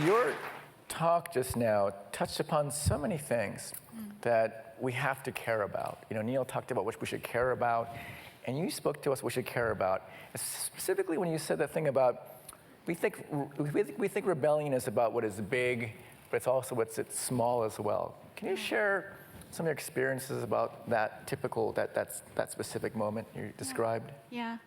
Your talk just now touched upon so many things that we have to care about. You know, Neil talked about what we should care about, and you spoke to us what we should care about. Specifically when you said that thing about, we think rebellion is about what is big, but it's also what's small as well. Can you share some of your experiences about that that specific moment you described? Yeah.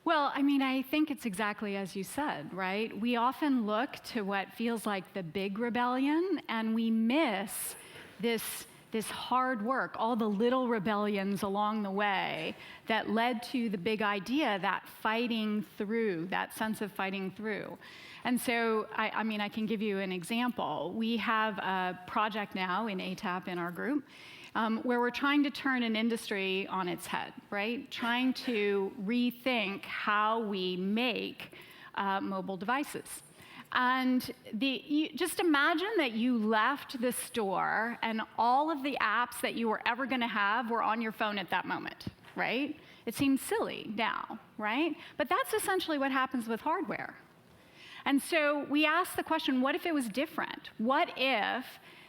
Well, I mean, I think it's exactly as you said, right? We often look to what feels like the big rebellion, and we miss this hard work, all the little rebellions along the way that led to the big idea, that fighting through, that sense of fighting through. And so, I mean, I can give you an example. We have a project now in ATAP in our group where we're trying to turn an industry on its head, right? Trying to rethink how we make mobile devices. And just imagine that you left the store and all of the apps that you were ever going to have were on your phone at that moment, right? It seems silly now, right? But that's essentially what happens with hardware. And so we asked the question, what if it was different? What if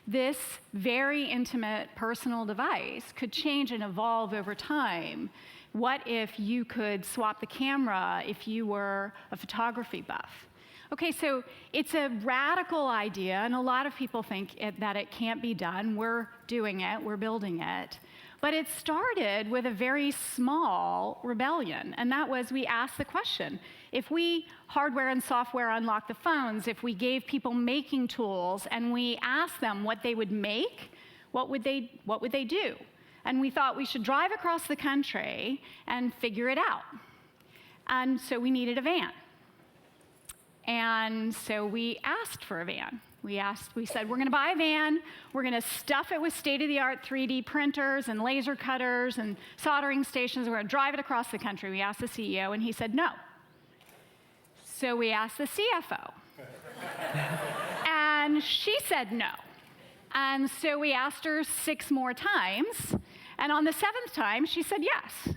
this very intimate personal device could change and evolve over time? What if you could swap the camera if you were a photography buff? Okay, so it's a radical idea, and a lot of people think that it can't be done. We're doing it, we're building it. But it started with a very small rebellion, and that was we asked the question, if we hardware and software unlock the phones, if we gave people making tools and we asked them what they would make, what would they do? And we thought we should drive across the country and figure it out. And so we needed a van. And so we asked for a van. We said, we're going to buy a van, we're going to stuff it with state-of-the-art 3D printers and laser cutters and soldering stations, we're going to drive it across the country. We asked the CEO, and he said no. So we asked the CFO. And she said no. And so we asked her 6 more times, and on the 7th time, she said yes.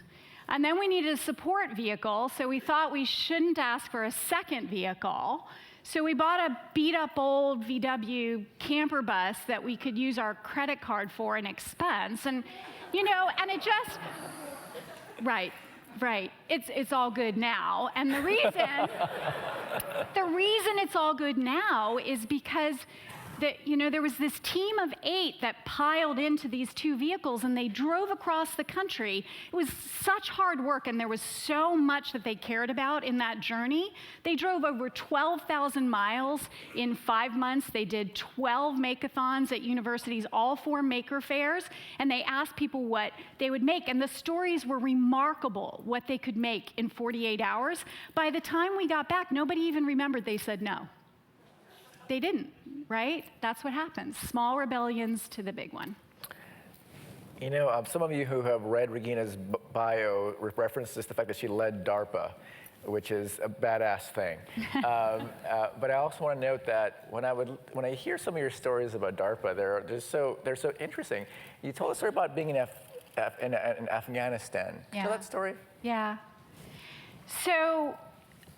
And then we needed a support vehicle, so we thought we shouldn't ask for a second vehicle. So we bought a beat-up old VW camper bus that we could use our credit card for an expense. And, you know, and it just, right, it's all good now. And the reason it's all good now is because there was this team of 8 that piled into these 2 vehicles, and they drove across the country. It was such hard work, and there was so much that they cared about in that journey. They drove over 12,000 miles in 5 months. They did 12 make-a-thons at universities, all 4 maker fairs, and they asked people what they would make, and the stories were remarkable, what they could make in 48 hours. By the time we got back, nobody even remembered they said no. They didn't, right? That's what happens. Small rebellions to the big one. You know, some of you who have read Regina's bio references the fact that she led DARPA, which is a badass thing. But I also want to note that when I hear some of your stories about DARPA, they're so interesting. You told a story about being in Afghanistan. Yeah. Tell that story. Yeah. So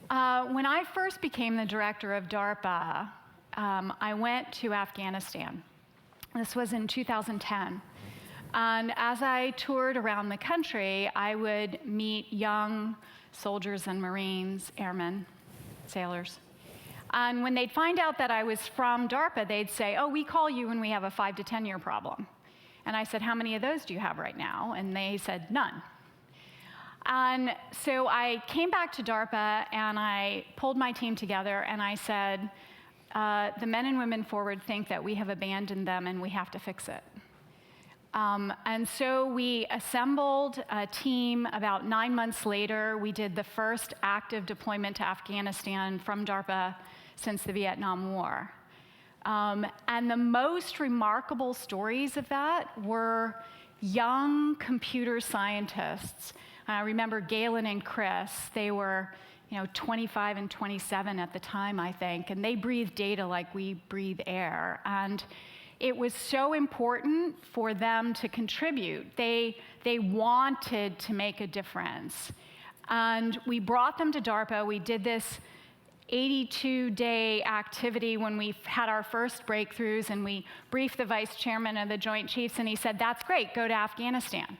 when I first became the director of DARPA, I went to Afghanistan. This was in 2010. And as I toured around the country, I would meet young soldiers and Marines, airmen, sailors. And when they'd find out that I was from DARPA, they'd say, oh, we call you when we have a 5 to 10 year problem. And I said, how many of those do you have right now? And they said, none. And so I came back to DARPA, and I pulled my team together, and I said, the men and women forward think that we have abandoned them, and we have to fix it. And so we assembled a team. About 9 months later, we did the first active deployment to Afghanistan from DARPA since the Vietnam War. And the most remarkable stories of that were young computer scientists. I remember Galen and Chris. They were 25 and 27 at the time, I think, and they breathed data like we breathe air. And it was so important for them to contribute. They wanted to make a difference. And we brought them to DARPA. We did this 82-day activity when we had our first breakthroughs, and we briefed the vice chairman of the Joint Chiefs, and he said, "That's great, go to Afghanistan."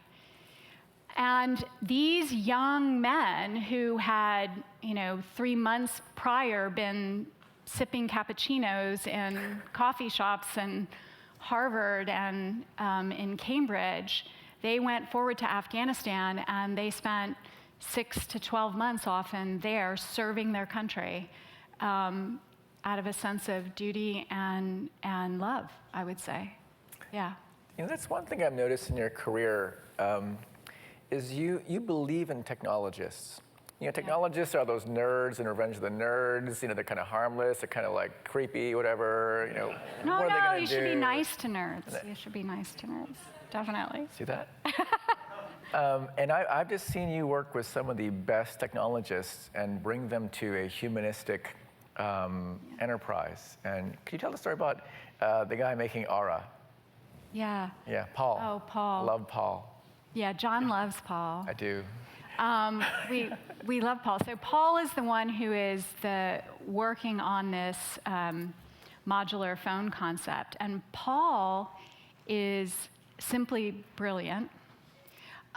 And these young men who had, 3 months prior been sipping cappuccinos in coffee shops in Harvard and in Cambridge, they went forward to Afghanistan, and they spent 6 to 12 months often there serving their country out of a sense of duty and love, I would say. Yeah. That's one thing I've noticed in your career, is you believe in technologists. Technologists are those nerds in Revenge of the Nerds. They're kind of harmless, they're kind of like creepy, whatever. No, you should be nice to nerds. You should be nice to nerds, definitely. See that? And I've just seen you work with some of the best technologists and bring them to a humanistic enterprise. And can you tell the story about the guy making Aura? Yeah. Yeah, Paul. Oh, Paul. I love Paul. Yeah, John loves Paul. I do. We love Paul. So Paul is the one who is working on this modular phone concept. And Paul is simply brilliant.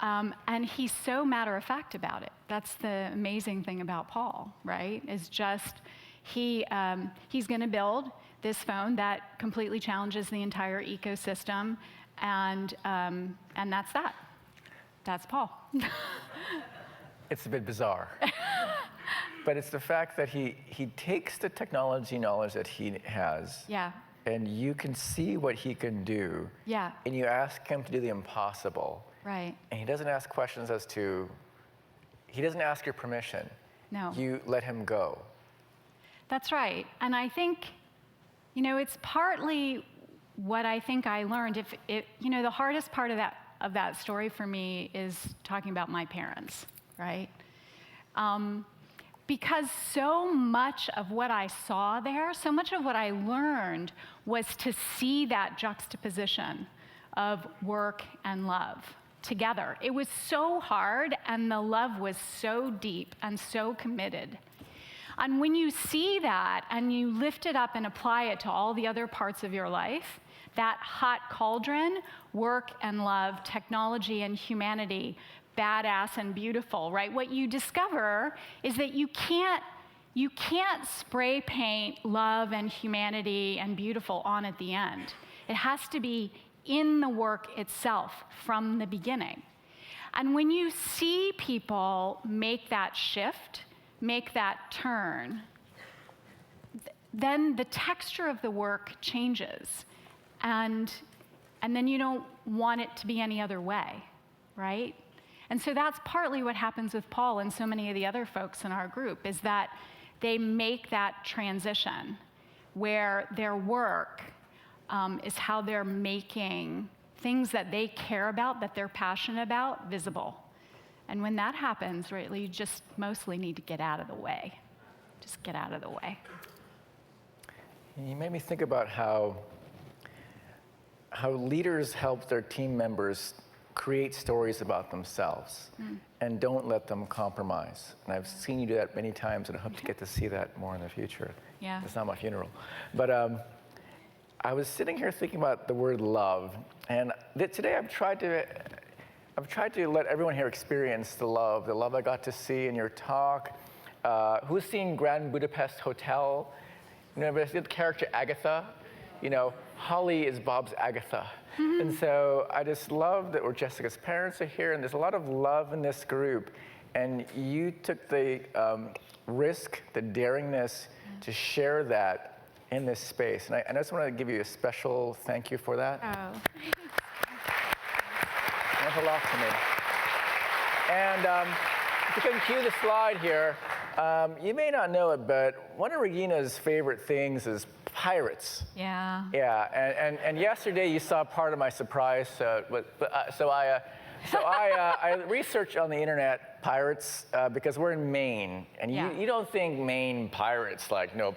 And he's so matter-of-fact about it. That's the amazing thing about Paul, right? Is just he's going to build this phone that completely challenges the entire ecosystem, and that's that. That's Paul. It's a bit bizarre. But it's the fact that he takes the technology knowledge that he has. Yeah. And you can see what he can do. Yeah. And you ask him to do the impossible. Right. And he doesn't ask questions he doesn't ask your permission. No. You let him go. That's right. And I think, it's partly what I think I learned. The hardest part of that story for me is talking about my parents, right? Because so much of what I saw there, so much of what I learned was to see that juxtaposition of work and love together. It was so hard, and the love was so deep and so committed. And when you see that and you lift it up and apply it to all the other parts of your life, that hot cauldron, work and love, technology and humanity, badass and beautiful, right? What you discover is that you can't spray paint love and humanity and beautiful on at the end. It has to be in the work itself from the beginning. And when you see people make that shift, make that turn, then the texture of the work changes. And then you don't want it to be any other way, right? And so that's partly what happens with Paul and so many of the other folks in our group, is that they make that transition where their work is how they're making things that they care about, that they're passionate about, visible. And when that happens, right, you just mostly need to get out of the way. Just get out of the way. You made me think about how leaders help their team members create stories about themselves and don't let them compromise. And I've seen you do that many times, and I hope to get to see that more in the future. Yeah. It's not my funeral. But I was sitting here thinking about the word love, and today I've tried to let everyone here experience the love I got to see in your talk. Who's seen Grand Budapest Hotel? The character Agatha? Holly is Bob's Agatha. Mm-hmm. And so I just love that Jessica's parents are here, and there's a lot of love in this group. And you took the risk, the daringness to share that in this space. And I just want to give you a special thank you for that. Oh. That's a lot to me. And if you can cue the slide here, you may not know it, but one of Regina's favorite things is pirates. Yeah. Yeah, and yesterday you saw part of my surprise. So I researched on the internet pirates because we're in Maine, and you don't think Maine pirates like no.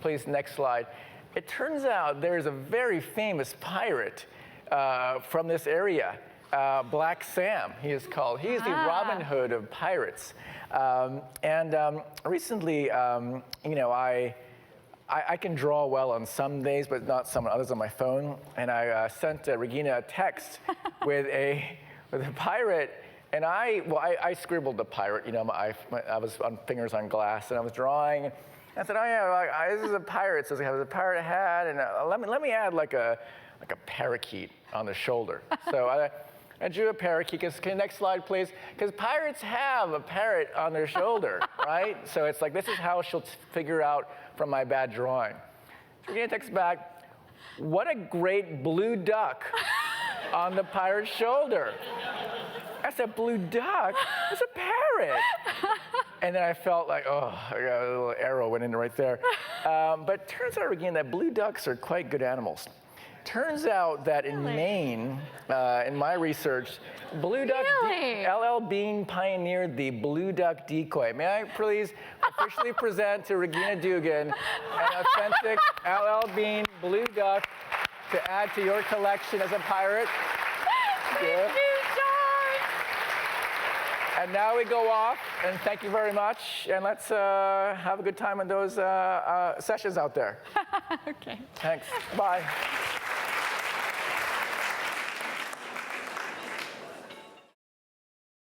Please, next slide. It turns out there's a very famous pirate from this area Black Sam, he is called. He is the Robin Hood of pirates. Recently, you know, I can draw well on some days, but not some others on my phone. And I sent Regina a text with a pirate. And I scribbled the pirate. You know, I was on fingers on glass, and I was drawing. I said, oh yeah, this is a pirate. So it has a pirate hat, and let me add like a parakeet on the shoulder. So I drew a parakeet. Next slide, please. Because pirates have a parrot on their shoulder, right? So it's like, this is how she'll figure out from my bad drawing. Regina texts back, what a great blue duck on the pirate's shoulder. I said, blue duck? It's a parrot. And then I felt like, oh, I got a little arrow went in right there. But turns out, again, that blue ducks are quite good animals. Turns out that in Maine, in my research, blue duck, L.L. Bean pioneered the blue duck decoy. May I please officially present to Regina Dugan an authentic L.L. Bean blue duck to add to your collection as a pirate? Thank you, John. And now we go off, and thank you very much. And let's have a good time on those sessions out there. Okay. Thanks. Bye.